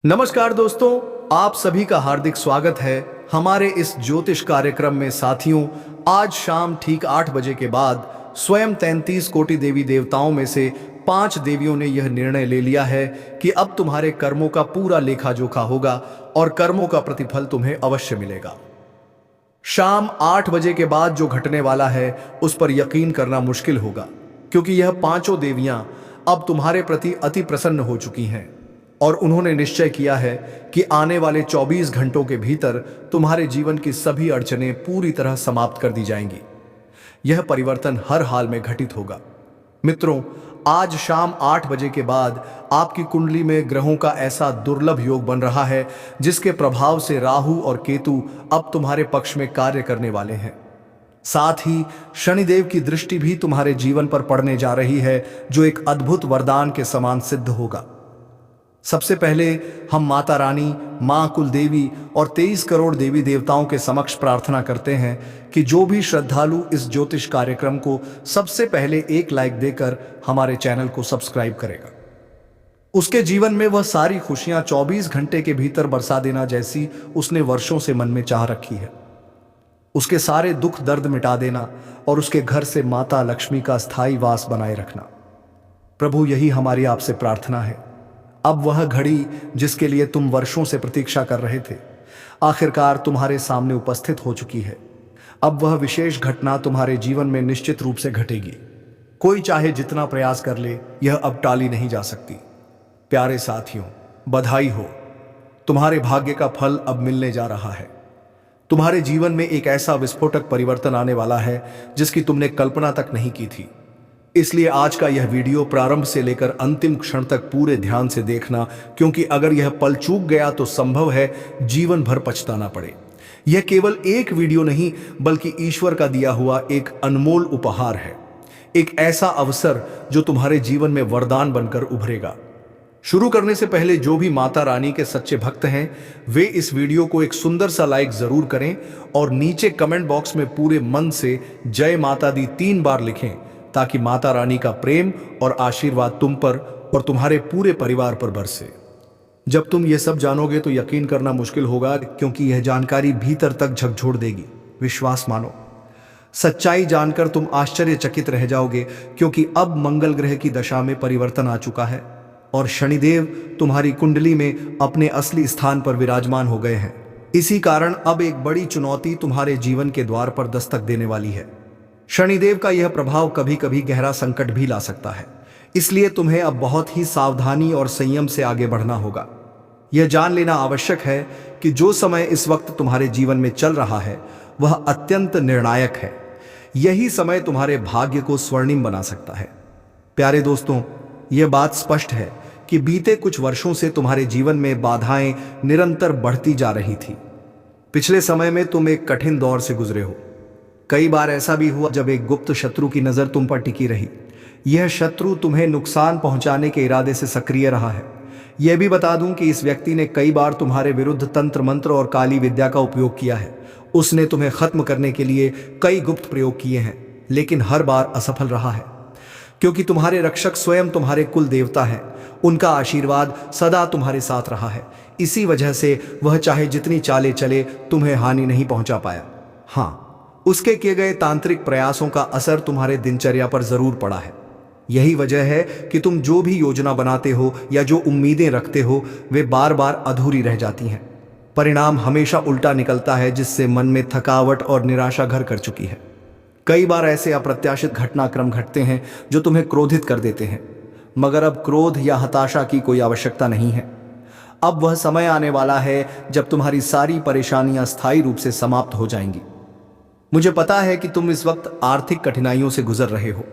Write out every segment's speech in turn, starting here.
नमस्कार दोस्तों, आप सभी का हार्दिक स्वागत है हमारे इस ज्योतिष कार्यक्रम में। साथियों, आज शाम ठीक 8 बजे के बाद स्वयं 33 कोटि देवी देवताओं में से 5 देवियों ने यह निर्णय ले लिया है कि अब तुम्हारे कर्मों का पूरा लेखा जोखा होगा और कर्मों का प्रतिफल तुम्हें अवश्य मिलेगा। शाम 8 बजे के बाद जो घटने वाला है उस पर यकीन करना मुश्किल होगा, क्योंकि यह पांचों देवियां अब तुम्हारे प्रति अति प्रसन्न हो चुकी हैं और उन्होंने निश्चय किया है कि आने वाले 24 घंटों के भीतर तुम्हारे जीवन की सभी अड़चनें पूरी तरह समाप्त कर दी जाएंगी। यह परिवर्तन हर हाल में घटित होगा। मित्रों, आज शाम 8 बजे के बाद आपकी कुंडली में ग्रहों का ऐसा दुर्लभ योग बन रहा है जिसके प्रभाव से राहु और केतु अब तुम्हारे पक्ष में कार्य करने वाले हैं। साथ ही शनिदेव की दृष्टि भी तुम्हारे जीवन पर पड़ने जा रही है, जो एक अद्भुत वरदान के समान सिद्ध होगा। सबसे पहले हम माता रानी, मां कुलदेवी और 23 करोड़ देवी देवताओं के समक्ष प्रार्थना करते हैं कि जो भी श्रद्धालु इस ज्योतिष कार्यक्रम को सबसे पहले एक लाइक देकर हमारे चैनल को सब्सक्राइब करेगा, उसके जीवन में वह सारी खुशियां 24 घंटे के भीतर बरसा देना जैसी उसने वर्षों से मन में चाह रखी है। उसके सारे दुख दर्द मिटा देना और उसके घर से माता लक्ष्मी का स्थायी वास बनाए रखना। प्रभु, यही हमारी आपसे प्रार्थना है। अब वह घड़ी जिसके लिए तुम वर्षों से प्रतीक्षा कर रहे थे, आखिरकार तुम्हारे सामने उपस्थित हो चुकी है। अब वह विशेष घटना तुम्हारे जीवन में निश्चित रूप से घटेगी। कोई चाहे जितना प्रयास कर ले, यह अब टाली नहीं जा सकती। प्यारे साथियों, बधाई हो, तुम्हारे भाग्य का फल अब मिलने जा रहा है। तुम्हारे जीवन में एक ऐसा विस्फोटक परिवर्तन आने वाला है जिसकी तुमने कल्पना तक नहीं की थी। इसलिए आज का यह वीडियो प्रारंभ से लेकर अंतिम क्षण तक पूरे ध्यान से देखना, क्योंकि अगर यह पल चूक गया तो संभव है जीवन भर पछताना पड़े। यह केवल एक वीडियो नहीं, बल्कि ईश्वर का दिया हुआ एक अनमोल उपहार है, एक ऐसा अवसर जो तुम्हारे जीवन में वरदान बनकर उभरेगा। शुरू करने से पहले जो भी माता रानी के सच्चे भक्त हैं, वे इस वीडियो को एक सुंदर सा लाइक जरूर करें और नीचे कमेंट बॉक्स में पूरे मन से जय माता दी 3 बार लिखें, ताकि माता रानी का प्रेम और आशीर्वाद तुम पर और तुम्हारे पूरे परिवार पर बरसे। जब तुम ये सब जानोगे तो यकीन करना मुश्किल होगा, क्योंकि यह जानकारी भीतर तक झकझोर देगी। विश्वास मानो, सच्चाई जानकर तुम आश्चर्यचकित रह जाओगे, क्योंकि अब मंगल ग्रह की दशा में परिवर्तन आ चुका है और शनिदेव तुम्हारी कुंडली में अपने असली स्थान पर विराजमान हो गए हैं। इसी कारण अब एक बड़ी चुनौती तुम्हारे जीवन के द्वार पर दस्तक देने वाली है। शनिदेव का यह प्रभाव कभी कभी गहरा संकट भी ला सकता है, इसलिए तुम्हें अब बहुत ही सावधानी और संयम से आगे बढ़ना होगा। यह जान लेना आवश्यक है कि जो समय इस वक्त तुम्हारे जीवन में चल रहा है वह अत्यंत निर्णायक है। यही समय तुम्हारे भाग्य को स्वर्णिम बना सकता है। प्यारे दोस्तों, यह बात स्पष्ट है कि बीते कुछ वर्षों से तुम्हारे जीवन में बाधाएं निरंतर बढ़ती जा रही थी। पिछले समय में तुम एक कठिन दौर से गुजरे हो। कई बार ऐसा भी हुआ जब एक गुप्त शत्रु की नजर तुम पर टिकी रही। यह शत्रु तुम्हें नुकसान पहुंचाने के इरादे से सक्रिय रहा है। यह भी बता दूं कि इस व्यक्ति ने कई बार तुम्हारे विरुद्ध तंत्र मंत्र और काली विद्या का उपयोग किया है। उसने तुम्हें खत्म करने के लिए कई गुप्त प्रयोग किए हैं, लेकिन हर बार असफल रहा है, क्योंकि तुम्हारे रक्षक स्वयं तुम्हारे कुल देवता हैं। उनका आशीर्वाद सदा तुम्हारे साथ रहा है। इसी वजह से वह चाहे जितनी चालें चले, तुम्हें हानि नहीं पहुंचा पाया। हाँ, उसके किए गए तांत्रिक प्रयासों का असर तुम्हारे दिनचर्या पर जरूर पड़ा है। यही वजह है कि तुम जो भी योजना बनाते हो या जो उम्मीदें रखते हो, वे बार बार अधूरी रह जाती हैं। परिणाम हमेशा उल्टा निकलता है, जिससे मन में थकावट और निराशा घर कर चुकी है। कई बार ऐसे अप्रत्याशित घटनाक्रम घटते हैं जो तुम्हें क्रोधित कर देते हैं, मगर अब क्रोध या हताशा की कोई आवश्यकता नहीं है। अब वह समय आने वाला है जब तुम्हारी सारी परेशानियां स्थायी रूप से समाप्त हो जाएंगी। मुझे पता है कि तुम इस वक्त आर्थिक कठिनाइयों से गुजर रहे हो।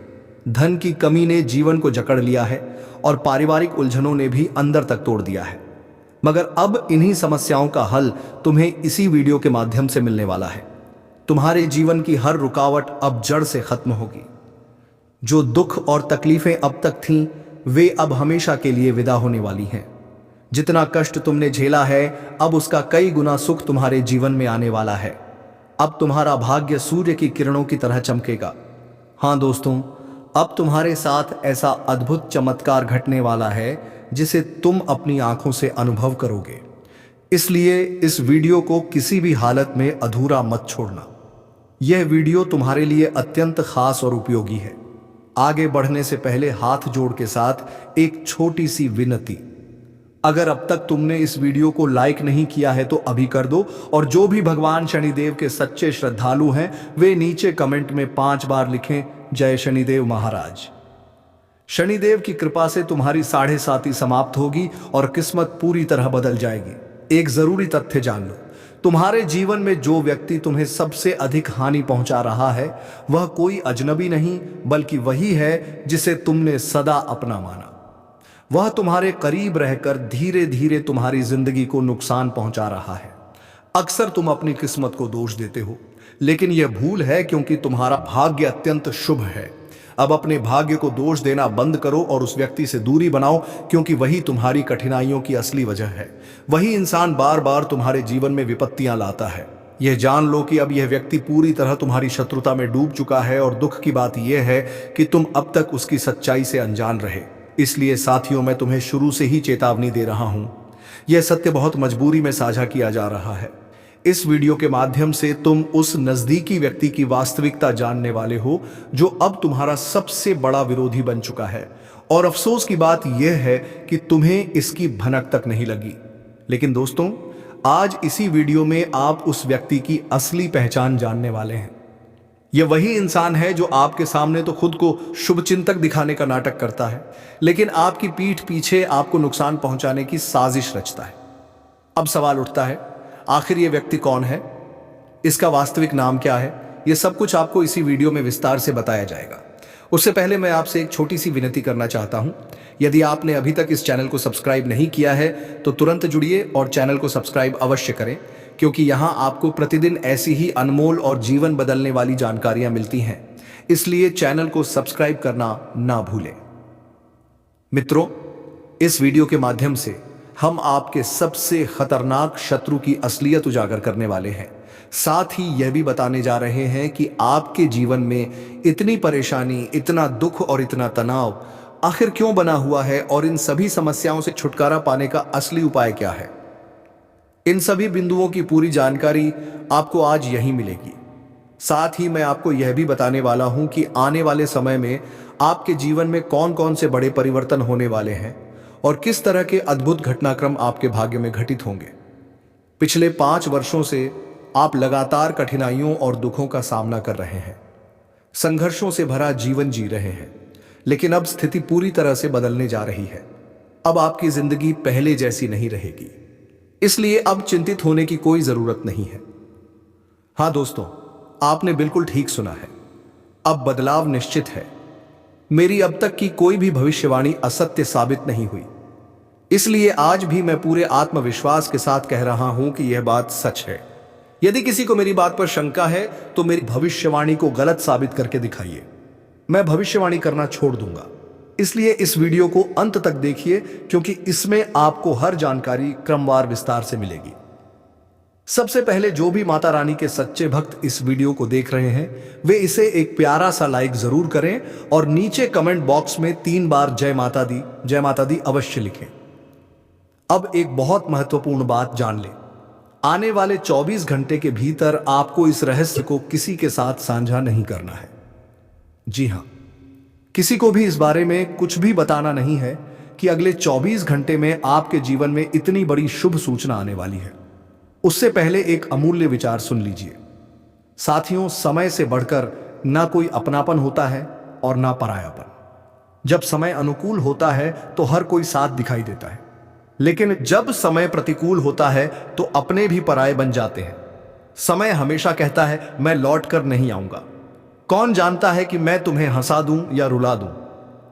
धन की कमी ने जीवन को जकड़ लिया है और पारिवारिक उलझनों ने भी अंदर तक तोड़ दिया है। मगर अब इन्हीं समस्याओं का हल तुम्हें इसी वीडियो के माध्यम से मिलने वाला है। तुम्हारे जीवन की हर रुकावट अब जड़ से खत्म होगी। जो दुख और तकलीफें अब तक थीं, वे अब हमेशा के लिए विदा होने वाली हैं। जितना कष्ट तुमने झेला है, अब उसका कई गुना सुख तुम्हारे जीवन में आने वाला है। अब तुम्हारा भाग्य सूर्य की किरणों की तरह चमकेगा। हाँ दोस्तों, अब तुम्हारे साथ ऐसा अद्भुत चमत्कार घटने वाला है जिसे तुम अपनी आंखों से अनुभव करोगे। इसलिए इस वीडियो को किसी भी हालत में अधूरा मत छोड़ना। यह वीडियो तुम्हारे लिए अत्यंत खास और उपयोगी है। आगे बढ़ने से पहले हाथ जोड़ के साथ एक छोटी सी विनती। अगर अब तक तुमने इस वीडियो को लाइक नहीं किया है तो अभी कर दो, और जो भी भगवान शनिदेव के सच्चे श्रद्धालु हैं वे नीचे कमेंट में 5 बार लिखें, जय शनिदेव महाराज। शनिदेव की कृपा से तुम्हारी 7.5 समाप्त होगी और किस्मत पूरी तरह बदल जाएगी। एक जरूरी तथ्य जान लो, तुम्हारे जीवन में जो व्यक्ति तुम्हें सबसे अधिक हानि पहुंचा रहा है वह कोई अजनबी नहीं बल्कि वही है जिसे तुमने सदा अपना माना। वह तुम्हारे करीब रहकर धीरे धीरे तुम्हारी जिंदगी को नुकसान पहुंचा रहा है। अक्सर तुम अपनी किस्मत को दोष देते हो, लेकिन यह भूल है क्योंकि तुम्हारा भाग्य अत्यंत शुभ है। अब अपने भाग्य को दोष देना बंद करो और उस व्यक्ति से दूरी बनाओ, क्योंकि वही तुम्हारी कठिनाइयों की असली वजह है। वही इंसान बार बार तुम्हारे जीवन में विपत्तियां लाता है। यह जान लो कि अब यह व्यक्ति पूरी तरह तुम्हारी शत्रुता में डूब चुका है, और दुख की बात यह है कि तुम अब तक उसकी सच्चाई से अनजान रहे। इसलिए साथियों, मैं तुम्हें शुरू से ही चेतावनी दे रहा हूं। यह सत्य बहुत मजबूरी में साझा किया जा रहा है। इस वीडियो के माध्यम से तुम उस नजदीकी व्यक्ति की वास्तविकता जानने वाले हो जो अब तुम्हारा सबसे बड़ा विरोधी बन चुका है। और अफसोस की बात यह है कि तुम्हें इसकी भनक तक नहीं लगी। लेकिन दोस्तों, आज इसी वीडियो में आप उस व्यक्ति की असली पहचान जानने वाले हैं। यह वही इंसान है जो आपके सामने तो खुद को शुभचिंतक दिखाने का नाटक करता है, लेकिन आपकी पीठ पीछे आपको नुकसान पहुंचाने की साजिश रचता है। अब सवाल उठता है, आखिर ये व्यक्ति कौन है, इसका वास्तविक नाम क्या है? यह सब कुछ आपको इसी वीडियो में विस्तार से बताया जाएगा। उससे पहले मैं आपसे एक छोटी सी विनती करना चाहता हूं। यदि आपने अभी तक इस चैनल को सब्सक्राइब नहीं किया है तो तुरंत जुड़िए और चैनल को सब्सक्राइब अवश्य करें, क्योंकि यहां आपको प्रतिदिन ऐसी ही अनमोल और जीवन बदलने वाली जानकारियां मिलती हैं। इसलिए चैनल को सब्सक्राइब करना ना भूलें। मित्रों, इस वीडियो के माध्यम से हम आपके सबसे खतरनाक शत्रु की असलियत उजागर करने वाले हैं। साथ ही यह भी बताने जा रहे हैं कि आपके जीवन में इतनी परेशानी, इतना दुख और इतना तनाव आखिर क्यों बना हुआ है, और इन सभी समस्याओं से छुटकारा पाने का असली उपाय क्या है। इन सभी बिंदुओं की पूरी जानकारी आपको आज यहीं मिलेगी। साथ ही मैं आपको यह भी बताने वाला हूं कि आने वाले समय में आपके जीवन में कौन कौन से बड़े परिवर्तन होने वाले हैं और किस तरह के अद्भुत घटनाक्रम आपके भाग्य में घटित होंगे। पिछले 5 वर्षों से आप लगातार कठिनाइयों और दुखों का सामना कर रहे हैं, संघर्षों से भरा जीवन जी रहे हैं, लेकिन अब स्थिति पूरी तरह से बदलने जा रही है। अब आपकी जिंदगी पहले जैसी नहीं रहेगी, इसलिए अब चिंतित होने की कोई जरूरत नहीं है। हां दोस्तों, आपने बिल्कुल ठीक सुना है, अब बदलाव निश्चित है। मेरी अब तक की कोई भी भविष्यवाणी असत्य साबित नहीं हुई, इसलिए आज भी मैं पूरे आत्मविश्वास के साथ कह रहा हूं कि यह बात सच है। यदि किसी को मेरी बात पर शंका है तो मेरी भविष्यवाणी को गलत साबित करके दिखाइए। मैं भविष्यवाणी करना छोड़ दूंगा। इसलिए इस वीडियो को अंत तक देखिए, क्योंकि इसमें आपको हर जानकारी क्रमवार विस्तार से मिलेगी। सबसे पहले जो भी माता रानी के सच्चे भक्त इस वीडियो को देख रहे हैं वे इसे एक प्यारा सा लाइक जरूर करें और नीचे कमेंट बॉक्स में 3 बार जय माता दी अवश्य लिखें। अब एक बहुत महत्वपूर्ण बात जान लें, आने वाले 24 घंटे के भीतर आपको इस रहस्य को किसी के साथ साझा नहीं करना है। जी हां, किसी को भी इस बारे में कुछ भी बताना नहीं है कि अगले 24 घंटे में आपके जीवन में इतनी बड़ी शुभ सूचना आने वाली है। उससे पहले एक अमूल्य विचार सुन लीजिए। साथियों, समय से बढ़कर ना कोई अपनापन होता है और ना परायापन। जब समय अनुकूल होता है तो हर कोई साथ दिखाई देता है, लेकिन जब समय प्रतिकूल होता है तो अपने भी पराये बन जाते हैं। समय हमेशा कहता है, मैं लौट कर नहीं आऊंगा। कौन जानता है कि मैं तुम्हें हंसा दूं या रुला दूं।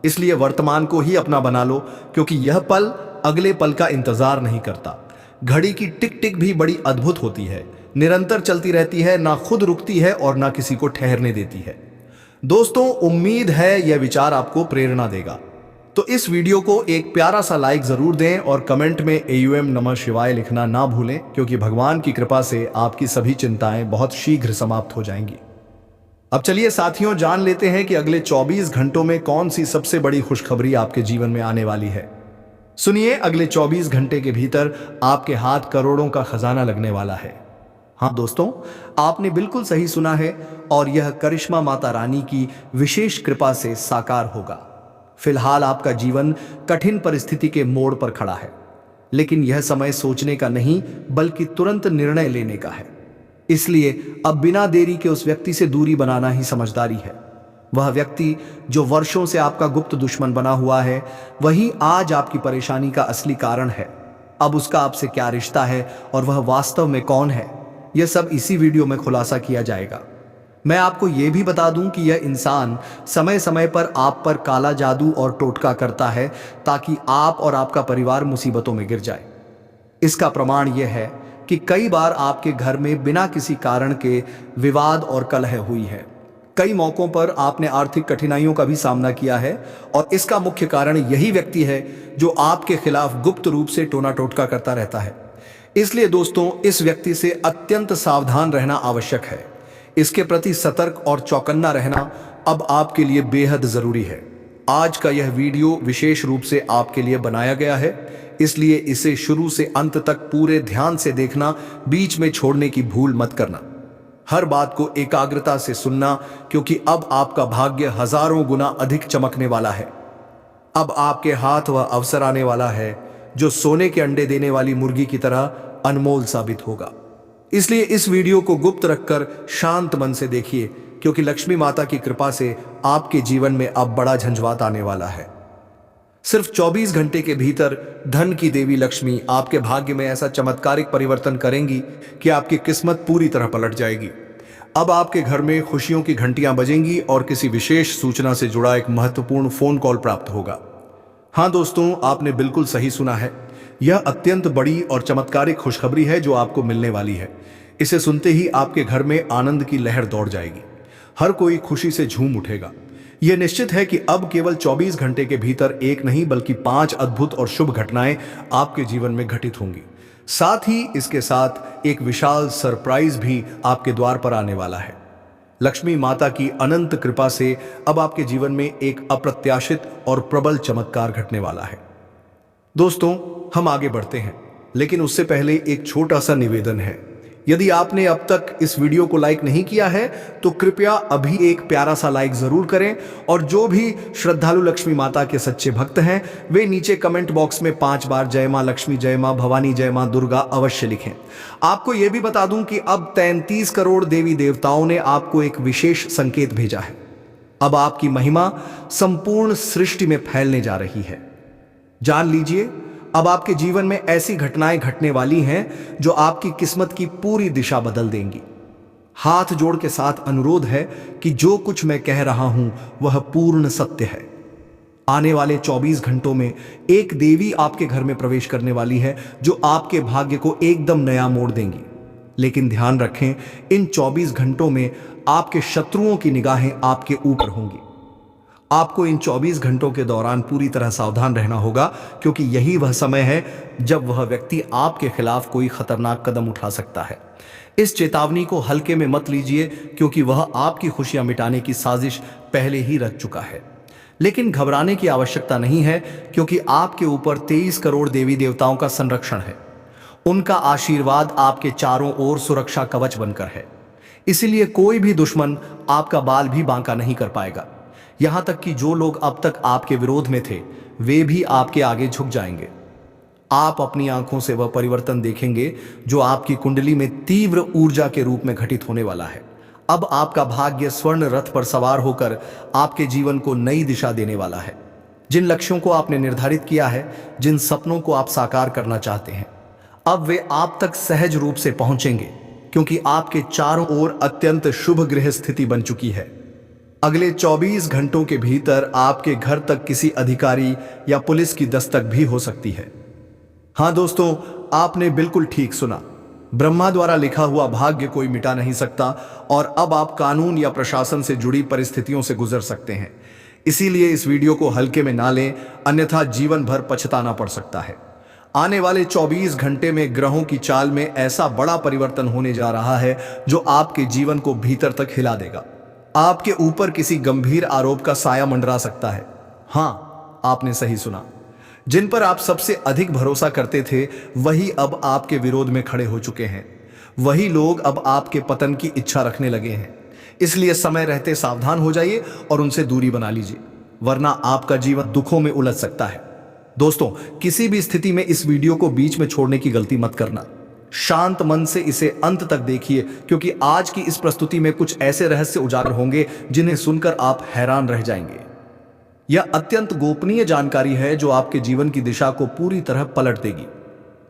इसलिए वर्तमान को ही अपना बना लो, क्योंकि यह पल अगले पल का इंतजार नहीं करता। घड़ी की टिक टिक भी बड़ी अद्भुत होती है, निरंतर चलती रहती है, ना खुद रुकती है और ना किसी को ठहरने देती है। दोस्तों, उम्मीद है यह विचार आपको प्रेरणा देगा, तो इस वीडियो को एक प्यारा सा लाइक जरूर दें और कमेंट में AUM नमः शिवाय लिखना ना भूलें, क्योंकि भगवान की कृपा से आपकी सभी चिंताएं बहुत शीघ्र समाप्त हो जाएंगी। अब चलिए साथियों, जान लेते हैं कि अगले 24 घंटों में कौन सी सबसे बड़ी खुशखबरी आपके जीवन में आने वाली है। सुनिए, अगले 24 घंटे के भीतर आपके हाथ करोड़ों का खजाना लगने वाला है। हाँ दोस्तों, आपने बिल्कुल सही सुना है और यह करिश्मा माता रानी की विशेष कृपा से साकार होगा। फिलहाल आपका जीवन कठिन परिस्थिति के मोड़ पर खड़ा है, लेकिन यह समय सोचने का नहीं बल्कि तुरंत निर्णय लेने का है। इसलिए अब बिना देरी के उस व्यक्ति से दूरी बनाना ही समझदारी है। वह व्यक्ति जो वर्षों से आपका गुप्त दुश्मन बना हुआ है, वही आज आपकी परेशानी का असली कारण है। अब उसका आपसे क्या रिश्ता है और वह वास्तव में कौन है, यह सब इसी वीडियो में खुलासा किया जाएगा। मैं आपको यह भी बता दूं कि यह इंसान समय समय पर आप पर काला जादू और टोटका करता है ताकि आप और आपका परिवार मुसीबतों में गिर जाए। इसका प्रमाण यह है कि कई बार आपके घर में बिना किसी कारण के विवाद और कलह हुई है। कई मौकों पर आपने आर्थिक कठिनाइयों का भी सामना किया है और इसका मुख्य कारण यही व्यक्ति है जो आपके खिलाफ गुप्त रूप से टोना टोटका करता रहता है। इसलिए दोस्तों, इस व्यक्ति से अत्यंत सावधान रहना आवश्यक है। इसके प्रति सतर्क और चौकन्ना रहना अब आपके लिए बेहद जरूरी है। आज का यह वीडियो विशेष रूप से आपके लिए बनाया गया है, इसलिए इसे शुरू से अंत तक पूरे ध्यान से देखना, बीच में छोड़ने की भूल मत करना। हर बात को एकाग्रता से सुनना, क्योंकि अब आपका भाग्य हजारों गुना अधिक चमकने वाला है। अब आपके हाथ वह अवसर आने वाला है जो सोने के अंडे देने वाली मुर्गी की तरह अनमोल साबित होगा। इसलिए इस वीडियो को गुप्त रखकर शांत मन से देखिए, क्योंकि लक्ष्मी माता की कृपा से आपके जीवन में अब बड़ा झंझावात आने वाला है। सिर्फ 24 घंटे के भीतर धन की देवी लक्ष्मी आपके भाग्य में ऐसा चमत्कारिक परिवर्तन करेंगी कि आपकी किस्मत पूरी तरह पलट जाएगी। अब आपके घर में खुशियों की घंटियां बजेंगी और किसी विशेष सूचना से जुड़ा एक महत्वपूर्ण फोन कॉल प्राप्त होगा। हाँ दोस्तों, आपने बिल्कुल सही सुना है। यह अत्यंत बड़ी और चमत्कारिक खुशखबरी है जो आपको मिलने वाली है। इसे सुनते ही आपके घर में आनंद की लहर दौड़ जाएगी। हर कोई खुशी से झूम उठेगा। यह निश्चित है कि अब केवल 24 घंटे के भीतर एक नहीं बल्कि 5 अद्भुत और शुभ घटनाएं आपके जीवन में घटित होंगी। साथ ही इसके साथ एक विशाल सरप्राइज भी आपके द्वार पर आने वाला है। लक्ष्मी माता की अनंत कृपा से अब आपके जीवन में एक अप्रत्याशित और प्रबल चमत्कार घटने वाला है। दोस्तों, हम आगे बढ़ते हैं, लेकिन उससे पहले एक छोटा सा निवेदन है। यदि आपने अब तक इस वीडियो को लाइक नहीं किया है तो कृपया अभी एक प्यारा सा लाइक जरूर करें, और जो भी श्रद्धालु लक्ष्मी माता के सच्चे भक्त हैं वे नीचे कमेंट बॉक्स में 5 बार जय मां लक्ष्मी, जय मां भवानी, जय मां दुर्गा अवश्य लिखें। आपको यह भी बता दूं कि अब 33 करोड़ देवी देवताओं ने आपको एक विशेष संकेत भेजा है। अब आपकी महिमा संपूर्ण सृष्टि में फैलने जा रही है। जान लीजिए, अब आपके जीवन में ऐसी घटनाएं घटने वाली हैं जो आपकी किस्मत की पूरी दिशा बदल देंगी। हाथ जोड़ के साथ अनुरोध है कि जो कुछ मैं कह रहा हूं वह पूर्ण सत्य है। आने वाले 24 घंटों में एक देवी आपके घर में प्रवेश करने वाली है जो आपके भाग्य को एकदम नया मोड़ देंगी। लेकिन ध्यान रखें, इन 24 घंटों में आपके शत्रुओं की निगाहें आपके ऊपर होंगी। आपको इन 24 घंटों के दौरान पूरी तरह सावधान रहना होगा, क्योंकि यही वह समय है जब वह व्यक्ति आपके खिलाफ कोई खतरनाक कदम उठा सकता है। इस चेतावनी को हल्के में मत लीजिए, क्योंकि वह आपकी खुशियां मिटाने की साजिश पहले ही रच चुका है। लेकिन घबराने की आवश्यकता नहीं है, क्योंकि आपके ऊपर 23 करोड़ देवी देवताओं का संरक्षण है। उनका आशीर्वाद आपके चारों ओर सुरक्षा कवच बनकर है। इसीलिए कोई भी दुश्मन आपका बाल भी बांका नहीं कर पाएगा। यहां तक कि जो लोग अब तक आपके विरोध में थे वे भी आपके आगे झुक जाएंगे। आप अपनी आंखों से वह परिवर्तन देखेंगे जो आपकी कुंडली में तीव्र ऊर्जा के रूप में घटित होने वाला है। अब आपका भाग्य स्वर्ण रथ पर सवार होकर आपके जीवन को नई दिशा देने वाला है। जिन लक्ष्यों को आपने निर्धारित किया है, जिन सपनों को आप साकार करना चाहते हैं, अब वे आप तक सहज रूप से पहुंचेंगे, क्योंकि आपके चारों ओर अत्यंत शुभ ग्रह स्थिति बन चुकी है। अगले 24 घंटों के भीतर आपके घर तक किसी अधिकारी या पुलिस की दस्तक भी हो सकती है। हां दोस्तों, आपने बिल्कुल ठीक सुना। ब्रह्मा द्वारा लिखा हुआ भाग्य कोई मिटा नहीं सकता, और अब आप कानून या प्रशासन से जुड़ी परिस्थितियों से गुजर सकते हैं। इसीलिए इस वीडियो को हल्के में ना लें, अन्यथा जीवन भर पछताना पड़ सकता है। आने वाले 24 घंटे में ग्रहों की चाल में ऐसा बड़ा परिवर्तन होने जा रहा है जो आपके जीवन को भीतर तक हिला देगा। आपके ऊपर किसी गंभीर आरोप का साया मंडरा सकता है। हां, आपने सही सुना। जिन पर आप सबसे अधिक भरोसा करते थे वही अब आपके विरोध में खड़े हो चुके हैं। वही लोग अब आपके पतन की इच्छा रखने लगे हैं। इसलिए समय रहते सावधान हो जाइए और उनसे दूरी बना लीजिए, वरना आपका जीवन दुखों में उलझ सकता है। दोस्तों, किसी भी स्थिति में इस वीडियो को बीच में छोड़ने की गलती मत करना। शांत मन से इसे अंत तक देखिए, क्योंकि आज की इस प्रस्तुति में कुछ ऐसे रहस्य उजागर होंगे जिन्हें सुनकर आप हैरान रह जाएंगे। यह अत्यंत गोपनीय जानकारी है जो आपके जीवन की दिशा को पूरी तरह पलट देगी।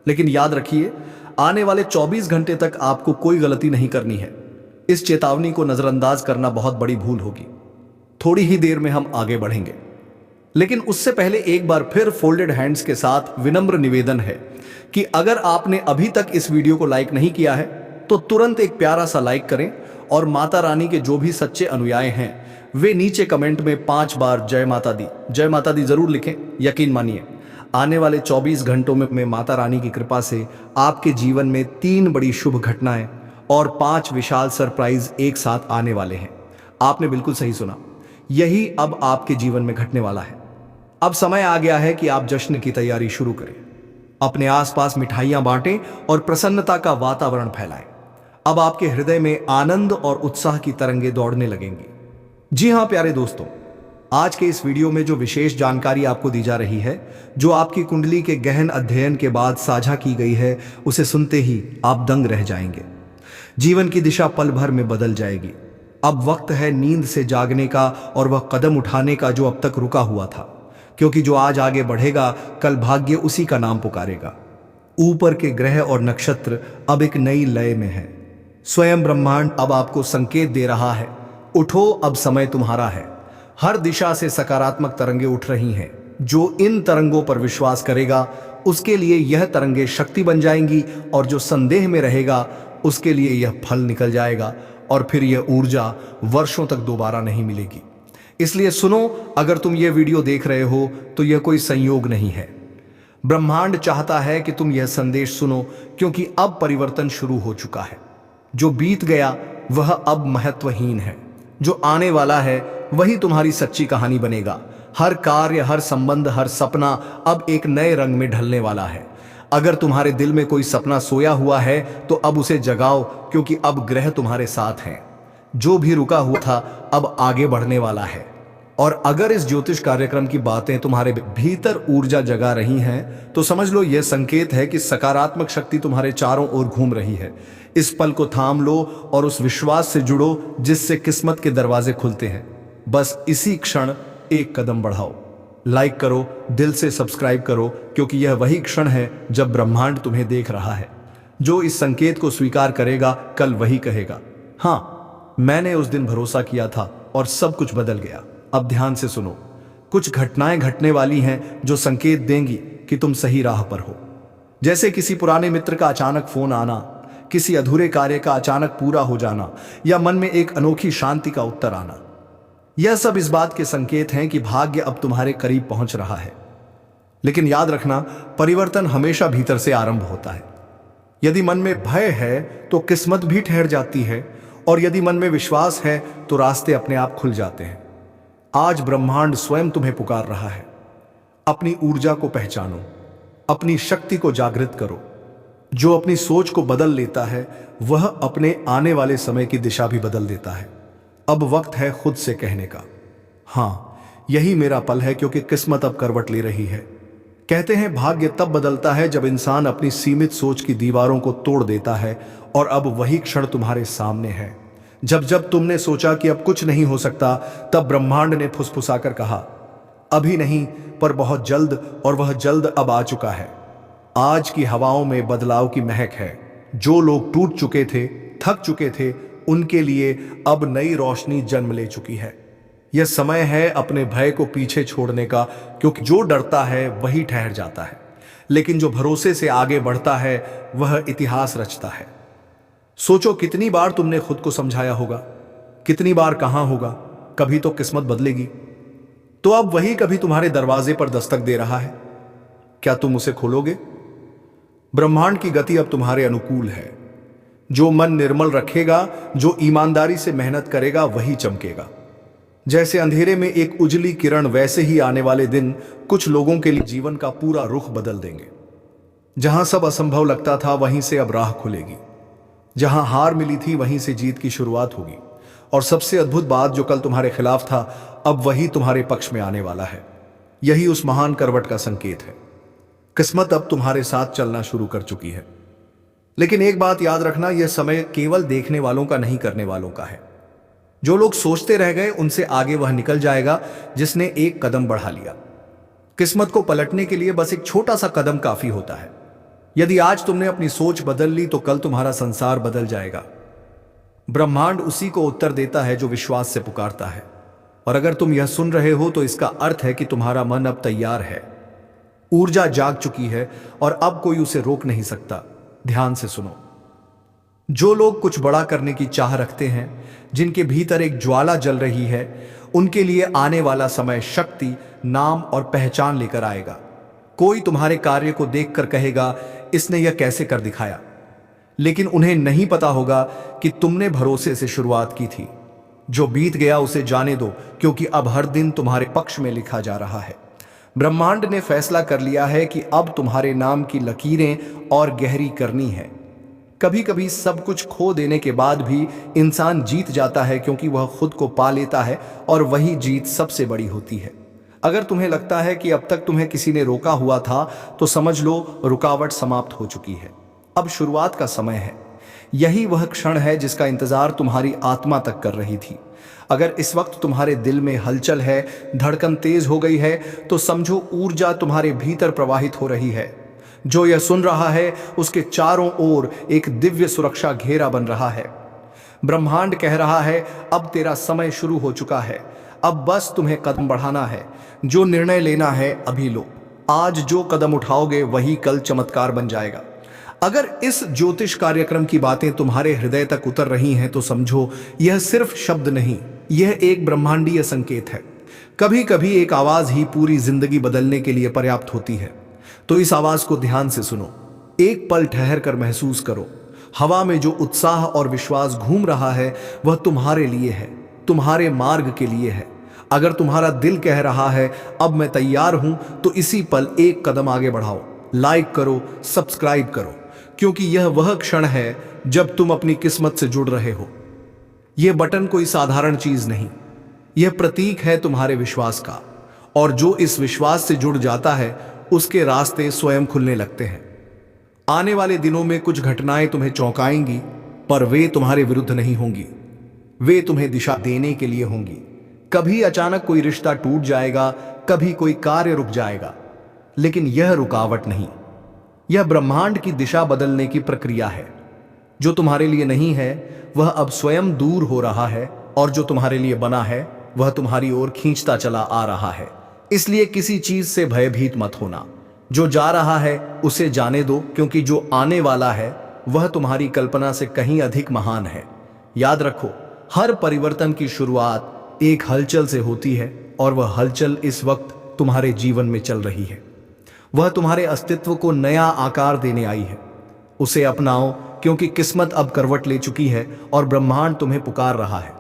लेकिन याद रखिए, आने वाले 24 घंटे तक आपको कोई गलती नहीं करनी है। इस चेतावनी को नजरअंदाज करना बहुत बड़ी भूल होगी। थोड़ी ही देर में हम आगे बढ़ेंगे, लेकिन उससे पहले एक बार फिर फोल्डेड हैंड्स के साथ विनम्र निवेदन है कि अगर आपने अभी तक इस वीडियो को लाइक नहीं किया है तो तुरंत एक प्यारा सा लाइक करें, और माता रानी के जो भी सच्चे अनुयायी हैं वे नीचे कमेंट में 5 बार जय माता दी जरूर लिखें। यकीन मानिए, आने वाले 24 घंटों में माता रानी की कृपा से आपके जीवन में 3 बड़ी शुभ घटनाएं और 5 विशाल सरप्राइज एक साथ आने वाले हैं। आपने बिल्कुल सही सुना, यही अब आपके जीवन में घटने वाला है। अब समय आ गया है कि आप जश्न की तैयारी शुरू करें। अपने आसपास मिठाइयां बांटें और प्रसन्नता का वातावरण फैलाएं। अब आपके हृदय में आनंद और उत्साह की तरंगें दौड़ने लगेंगी। जी हां प्यारे दोस्तों, आज के इस वीडियो में जो विशेष जानकारी आपको दी जा रही है, जो आपकी कुंडली के गहन अध्ययन के बाद साझा की गई है, उसे सुनते ही आप दंग रह जाएंगे। जीवन की दिशा पल भर में बदल जाएगी। अब वक्त है नींद से जागने का और वह कदम उठाने का जो अब तक रुका हुआ था, क्योंकि जो आज आगे बढ़ेगा कल भाग्य उसी का नाम पुकारेगा। ऊपर के ग्रह और नक्षत्र अब एक नई लय में है। स्वयं ब्रह्मांड अब आपको संकेत दे रहा है, उठो, अब समय तुम्हारा है। हर दिशा से सकारात्मक तरंगें उठ रही हैं। जो इन तरंगों पर विश्वास करेगा उसके लिए यह तरंगें शक्ति बन जाएंगी, और जो संदेह में रहेगा उसके लिए यह फल निकल जाएगा, और फिर यह ऊर्जा वर्षों तक दोबारा नहीं मिलेगी। इसलिए सुनो, अगर तुम यह वीडियो देख रहे हो तो यह कोई संयोग नहीं है। ब्रह्मांड चाहता है कि तुम यह संदेश सुनो, क्योंकि अब परिवर्तन शुरू हो चुका है। जो बीत गया वह अब महत्वहीन है। जो आने वाला है वही तुम्हारी सच्ची कहानी बनेगा। हर कार्य, हर संबंध, हर सपना अब एक नए रंग में ढलने वाला है। अगर तुम्हारे दिल में कोई सपना सोया हुआ है तो अब उसे जगाओ, क्योंकि अब ग्रह तुम्हारे साथ हैं। जो भी रुका हुआ था अब आगे बढ़ने वाला है। और अगर इस ज्योतिष कार्यक्रम की बातें तुम्हारे भीतर ऊर्जा जगा रही हैं तो समझ लो यह संकेत है कि सकारात्मक शक्ति तुम्हारे चारों ओर घूम रही है। इस पल को थाम लो और उस विश्वास से जुड़ो जिससे किस्मत के दरवाजे खुलते हैं। बस इसी क्षण एक कदम बढ़ाओ। लाइक करो, दिल से सब्सक्राइब करो, क्योंकि यह वही क्षण है जब ब्रह्मांड तुम्हें देख रहा है। जो इस संकेत को स्वीकार करेगा कल वही कहेगा, हाँ, मैंने उस दिन भरोसा किया था और सब कुछ बदल गया। अब ध्यान से सुनो, कुछ घटनाएं घटने वाली हैं जो संकेत देंगी कि तुम सही राह पर हो। जैसे किसी पुराने मित्र का अचानक फोन आना, किसी अधूरे कार्य का अचानक पूरा हो जाना, या मन में एक अनोखी शांति का उत्तर आना। यह सब इस बात के संकेत हैं कि भाग्य अब तुम्हारे करीब पहुंच रहा है। लेकिन याद रखना, परिवर्तन हमेशा भीतर से आरंभ होता है। यदि मन में भय है तो किस्मत भी ठहर जाती है, और यदि मन में विश्वास है तो रास्ते अपने आप खुल जाते हैं। आज ब्रह्मांड स्वयं तुम्हें पुकार रहा है। अपनी ऊर्जा को पहचानो, अपनी शक्ति को जागृत करो। जो अपनी सोच को बदल लेता है वह अपने आने वाले समय की दिशा भी बदल देता है। अब वक्त है खुद से कहने का, हाँ, यही मेरा पल है, क्योंकि किस्मत अब करवट ले रही है। कहते हैं भाग्य तब बदलता है जब इंसान अपनी सीमित सोच की दीवारों को तोड़ देता है, और अब वही क्षण तुम्हारे सामने है। जब जब तुमने सोचा कि अब कुछ नहीं हो सकता, तब ब्रह्मांड ने फुसफुसाकर कहा, अभी नहीं, पर बहुत जल्द, और वह जल्द अब आ चुका है। आज की हवाओं में बदलाव की महक है। जो लोग टूट चुके थे, थक चुके थे, उनके लिए अब नई रोशनी जन्म ले चुकी है। यह समय है अपने भय को पीछे छोड़ने का, क्योंकि जो डरता है वही ठहर जाता है, लेकिन जो भरोसे से आगे बढ़ता है वह इतिहास रचता है। सोचो, कितनी बार तुमने खुद को समझाया होगा, कितनी बार कहां होगा, कभी तो किस्मत बदलेगी। तो अब वही कभी तुम्हारे दरवाजे पर दस्तक दे रहा है। क्या तुम उसे खोलोगे? ब्रह्मांड की गति अब तुम्हारे अनुकूल है। जो मन निर्मल रखेगा, जो ईमानदारी से मेहनत करेगा, वही चमकेगा। जैसे अंधेरे में एक उजली किरण, वैसे ही आने वाले दिन कुछ लोगों के लिए जीवन का पूरा रुख बदल देंगे। जहां सब असंभव लगता था, वहीं से अब राह खुलेगी। जहां हार मिली थी, वहीं से जीत की शुरुआत होगी। और सबसे अद्भुत बात, जो कल तुम्हारे खिलाफ था, अब वही तुम्हारे पक्ष में आने वाला है। यही उस महान करवट का संकेत है। किस्मत अब तुम्हारे साथ चलना शुरू कर चुकी है। लेकिन एक बात याद रखना, यह समय केवल देखने वालों का नहीं, करने वालों का है। जो लोग सोचते रह गए, उनसे आगे वह निकल जाएगा जिसने एक कदम बढ़ा लिया। किस्मत को पलटने के लिए बस एक छोटा सा कदम काफी होता है। यदि आज तुमने अपनी सोच बदल ली, तो कल तुम्हारा संसार बदल जाएगा। ब्रह्मांड उसी को उत्तर देता है जो विश्वास से पुकारता है। और अगर तुम यह सुन रहे हो, तो इसका अर्थ है कि तुम्हारा मन अब तैयार है। ऊर्जा जाग चुकी है और अब कोई उसे रोक नहीं सकता। ध्यान से सुनो। जो लोग कुछ बड़ा करने की चाह रखते हैं, जिनके भीतर एक ज्वाला जल रही है, उनके लिए आने वाला समय शक्ति, नाम और पहचान लेकर आएगा। कोई तुम्हारे कार्य को देखकर कहेगा, इसने यह कैसे कर दिखाया। लेकिन उन्हें नहीं पता होगा कि तुमने भरोसे से शुरुआत की थी। जो बीत गया उसे जाने दो, क्योंकि अब हर दिन तुम्हारे पक्ष में लिखा जा रहा है। ब्रह्मांड ने फैसला कर लिया है कि अब तुम्हारे नाम की लकीरें और गहरी करनी है। कभी कभी सब कुछ खो देने के बाद भी इंसान जीत जाता है, क्योंकि वह खुद को पा लेता है, और वही जीत सबसे बड़ी होती है। अगर तुम्हें लगता है कि अब तक तुम्हें किसी ने रोका हुआ था, तो समझ लो रुकावट समाप्त हो चुकी है। अब शुरुआत का समय है। यही वह क्षण है जिसका इंतजार तुम्हारी आत्मा तक कर रही थी। अगर इस वक्त तुम्हारे दिल में हलचल है, धड़कन तेज हो गई है, तो समझो ऊर्जा तुम्हारे भीतर प्रवाहित हो रही है। जो यह सुन रहा है, उसके चारों ओर एक दिव्य सुरक्षा घेरा बन रहा है। ब्रह्मांड कह रहा है, अब तेरा समय शुरू हो चुका है। अब बस तुम्हें कदम बढ़ाना है। जो निर्णय लेना है, अभी लो। आज जो कदम उठाओगे, वही कल चमत्कार बन जाएगा। अगर इस ज्योतिष कार्यक्रम की बातें तुम्हारे हृदय तक उतर रही हैं, तो समझो यह सिर्फ शब्द नहीं, यह एक ब्रह्मांडीय संकेत है। कभी कभी एक आवाज ही पूरी जिंदगी बदलने के लिए पर्याप्त होती है। तो इस आवाज को ध्यान से सुनो। एक पल ठहर कर महसूस करो। हवा में जो उत्साह और विश्वास घूम रहा है, वह तुम्हारे लिए है, तुम्हारे मार्ग के लिए है। अगर तुम्हारा दिल कह रहा है, अब मैं तैयार हूं, तो इसी पल एक कदम आगे बढ़ाओ। लाइक करो, सब्सक्राइब करो, क्योंकि यह वह क्षण है जब तुम अपनी किस्मत से जुड़ रहे हो। यह बटन कोई साधारण चीज नहीं, यह प्रतीक है तुम्हारे विश्वास का। और जो इस विश्वास से जुड़ जाता है, उसके रास्ते स्वयं खुलने लगते हैं। आने वाले दिनों में कुछ घटनाएं तुम्हें चौंकाएंगी, पर वे तुम्हारे विरुद्ध नहीं होंगी। वे तुम्हें दिशा देने के लिए होंगी। कभी अचानक कोई रिश्ता टूट जाएगा, कभी कोई कार्य रुक जाएगा, लेकिन यह रुकावट नहीं, यह ब्रह्मांड की दिशा बदलने की प्रक्रिया है। जो तुम्हारे लिए नहीं है, वह अब स्वयं दूर हो रहा है, और जो तुम्हारे लिए बना है, वह तुम्हारी ओर खींचता चला आ रहा है। इसलिए किसी चीज से भयभीत मत होना। जो जा रहा है, उसे जाने दो, क्योंकि जो आने वाला है, वह तुम्हारी कल्पना से कहीं अधिक महान है। याद रखो, हर परिवर्तन की शुरुआत एक हलचल से होती है, और वह हलचल इस वक्त तुम्हारे जीवन में चल रही है। वह तुम्हारे अस्तित्व को नया आकार देने आई है। उसे अपनाओ, क्योंकि किस्मत अब करवट ले चुकी है और ब्रह्मांड तुम्हें पुकार रहा है।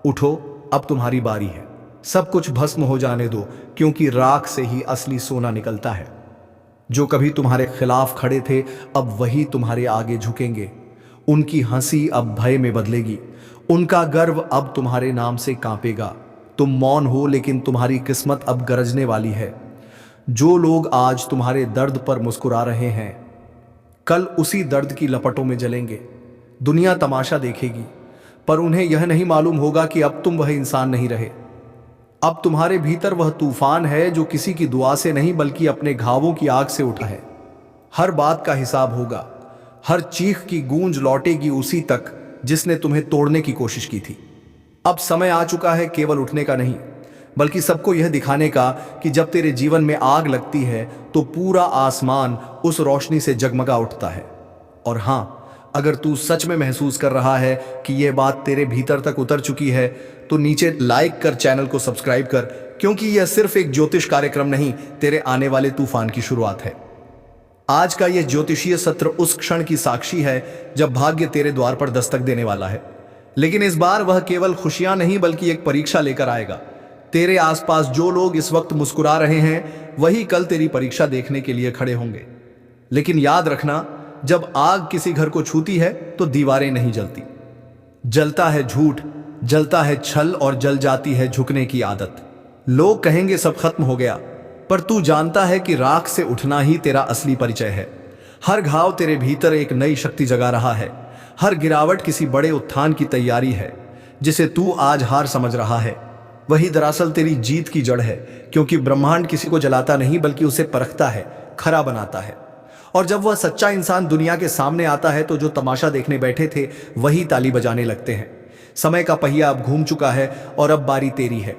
उठो, अब तुम्हारी बारी है। सब कुछ भस्म हो जाने दो, क्योंकि राख से ही असली सोना निकलता है। जो कभी तुम्हारे खिलाफ खड़े थे, अब वही तुम्हारे आगे झुकेंगे। उनकी हंसी अब भय में बदलेगी, उनका गर्व अब तुम्हारे नाम से कांपेगा। तुम मौन हो, लेकिन तुम्हारी किस्मत अब गरजने वाली है। जो लोग आज तुम्हारे दर्द पर मुस्कुरा रहे हैं, कल उसी दर्द की लपटों में जलेंगे। दुनिया तमाशा देखेगी, पर उन्हें यह नहीं मालूम होगा कि अब तुम वह इंसान नहीं रहे। अब तुम्हारे भीतर वह तूफान है जो किसी की दुआ से नहीं, बल्कि अपने घावों की आग से उठा है। हर बात का हिसाब होगा। हर चीख की गूंज लौटेगी उसी तक जिसने तुम्हें तोड़ने की कोशिश की थी। अब समय आ चुका है केवल उठने का नहीं, बल्कि सबको यह दिखाने का कि जब तेरे जीवन में आग लगती है, तो पूरा आसमान उस रोशनी से जगमगा उठता है। और हां, अगर तू सच में महसूस कर रहा है कि यह बात तेरे भीतर तक उतर चुकी है, तो नीचे लाइक कर, चैनल को सब्सक्राइब कर, क्योंकि यह सिर्फ एक ज्योतिष कार्यक्रम नहीं, तेरे आने वाले तूफान की शुरुआत है। आज का यह ज्योतिषीय सत्र उस क्षण की साक्षी है जब भाग्य तेरे द्वार पर दस्तक देने वाला है। लेकिन इस बार वह केवल खुशियां नहीं, बल्कि एक परीक्षा लेकर आएगा। तेरे आसपास जो लोग इस वक्त मुस्कुरा रहे हैं वही कल तेरी परीक्षा देखने के लिए खड़े होंगे। लेकिन याद रखना, जब आग किसी घर को छूती है तो दीवारें नहीं जलती। जलता है झूठ, जलता है छल और जल जाती है झुकने की आदत। लोग कहेंगे सब खत्म हो गया, पर तू जानता है कि राख से उठना ही तेरा असली परिचय है। हर घाव तेरे भीतर एक नई शक्ति जगा रहा है। हर गिरावट किसी बड़े उत्थान की तैयारी है। जिसे तू आज हार समझ रहा है वही दरअसल तेरी जीत की जड़ है, क्योंकि ब्रह्मांड किसी को जलाता नहीं बल्कि उसे परखता है, खरा बनाता है। और जब वह सच्चा इंसान दुनिया के सामने आता है तो जो तमाशा देखने बैठे थे वही ताली बजाने लगते हैं। समय का पहिया अब घूम चुका है और अब बारी तेरी है।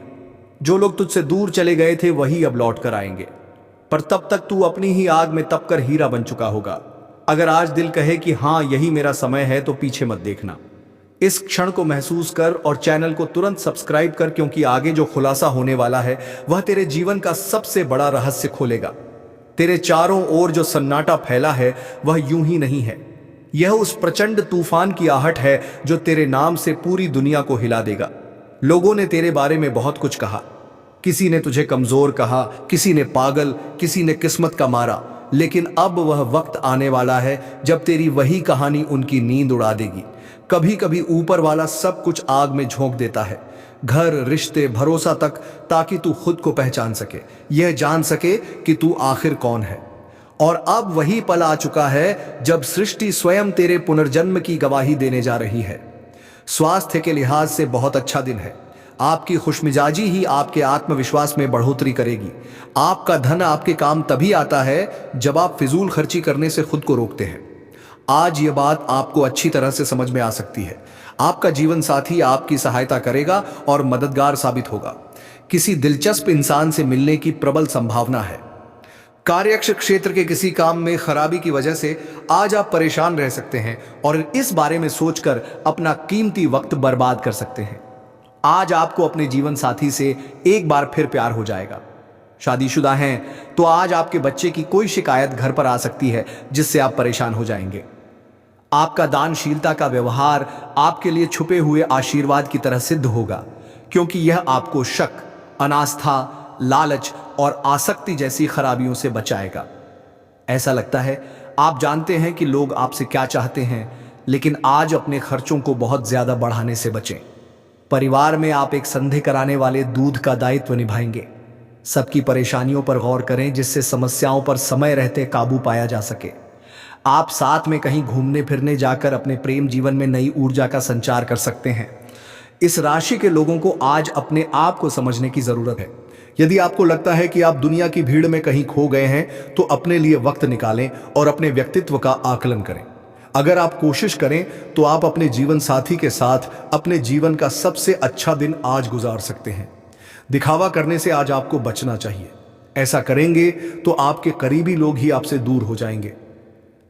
जो लोग तुझसे दूर चले गए थे वही अब लौट कर आएंगे, पर तब तक तू अपनी ही आग में तपकर हीरा बन चुका होगा। अगर आज दिल कहे कि हाँ यही मेरा समय है तो पीछे मत देखना। इस क्षण को महसूस कर और चैनल को तुरंत सब्सक्राइब कर, क्योंकि आगे जो खुलासा होने वाला है वह तेरे जीवन का सबसे बड़ा रहस्य खोलेगा। तेरे चारों ओर जो सन्नाटा फैला है वह यूं ही नहीं है। यह उस प्रचंड तूफान की आहट है जो तेरे नाम से पूरी दुनिया को हिला देगा। लोगों ने तेरे बारे में बहुत कुछ कहा। किसी ने तुझे कमजोर कहा, किसी ने पागल, किसी ने किस्मत का मारा। लेकिन अब वह वक्त आने वाला है जब तेरी वही कहानी उनकी नींद उड़ा देगी। कभी कभी ऊपर वाला सब कुछ आग में झोंक देता है, घर, रिश्ते, भरोसा तक, ताकि तू खुद को पहचान सके, यह जान सके कि तू आखिर कौन है। और अब वही पल आ चुका है जब सृष्टि स्वयं तेरे पुनर्जन्म की गवाही देने जा रही है। स्वास्थ्य के लिहाज से बहुत अच्छा दिन है। आपकी खुशमिजाजी ही आपके आत्मविश्वास में बढ़ोतरी करेगी। आपका धन आपके काम तभी आता है जब आप फिजूल खर्ची करने से खुद को रोकते हैं। आज यह बात आपको अच्छी तरह से समझ में आ सकती है। आपका जीवन साथी आपकी सहायता करेगा और मददगार साबित होगा। किसी दिलचस्प इंसान से मिलने की प्रबल संभावना है। कार्यक्षेत्र क्षेत्र के किसी काम में खराबी की वजह से आज आप परेशान रह सकते हैं और इस बारे में सोचकर अपना कीमती वक्त बर्बाद कर सकते हैं। आज आपको अपने जीवन साथी से एक बार फिर प्यार हो जाएगा। शादीशुदा हैं तो आज आपके बच्चे की कोई शिकायत घर पर आ सकती है जिससे आप परेशान हो जाएंगे। आपका दानशीलता का व्यवहार आपके लिए छुपे हुए आशीर्वाद की तरह सिद्ध होगा, क्योंकि यह आपको शक, अनास्था, लालच और आसक्ति जैसी खराबियों से बचाएगा। ऐसा लगता है आप जानते हैं कि लोग आपसे क्या चाहते हैं, लेकिन आज अपने खर्चों को बहुत ज्यादा बढ़ाने से बचें। परिवार में आप एक संदेह कराने वाले दूध का दायित्व निभाएंगे। सबकी परेशानियों पर गौर करें जिससे समस्याओं पर समय रहते काबू पाया जा सके। आप साथ में कहीं घूमने फिरने जाकर अपने प्रेम जीवन में नई ऊर्जा का संचार कर सकते हैं। इस राशि के लोगों को आज अपने आप को समझने की जरूरत है। यदि आपको लगता है कि आप दुनिया की भीड़ में कहीं खो गए हैं तो अपने लिए वक्त निकालें और अपने व्यक्तित्व का आकलन करें। अगर आप कोशिश करें तो आप अपने जीवन साथी के साथ अपने जीवन का सबसे अच्छा दिन आज गुजार सकते हैं। दिखावा करने से आज आपको बचना चाहिए। ऐसा करेंगे तो आपके करीबी लोग ही आपसे दूर हो जाएंगे।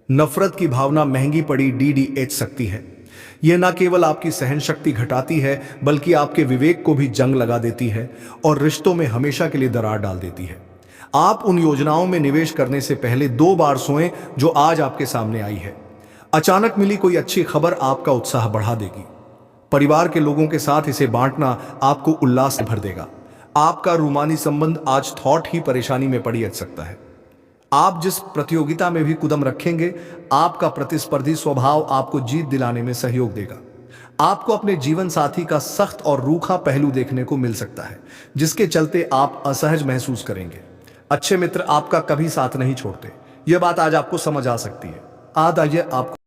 नफरत की भावना महंगी पड़ी DDH सकती है। यह न केवल आपकी सहन शक्ति घटाती है बल्कि आपके विवेक को भी जंग लगा देती है और रिश्तों में हमेशा के लिए दरार डाल देती है। आप उन योजनाओं में निवेश करने से पहले 2 बार सोएं जो आज आपके सामने आई है। अचानक मिली कोई अच्छी खबर आपका उत्साह बढ़ा देगी। परिवार के लोगों के साथ इसे बांटना आपको उल्लास से भर देगा। आपका रूमानी संबंध आज थॉट ही परेशानी में पड़ी अट सकता है। आप जिस प्रतियोगिता में भी कदम रखेंगे, आपका प्रतिस्पर्धी स्वभाव आपको जीत दिलाने में सहयोग देगा। आपको अपने जीवन साथी का सख्त और रूखा पहलू देखने को मिल सकता है, जिसके चलते आप असहज महसूस करेंगे। अच्छे मित्र आपका कभी साथ नहीं छोड़ते। यह बात आज आपको समझ आ सकती है। आज आइए आपको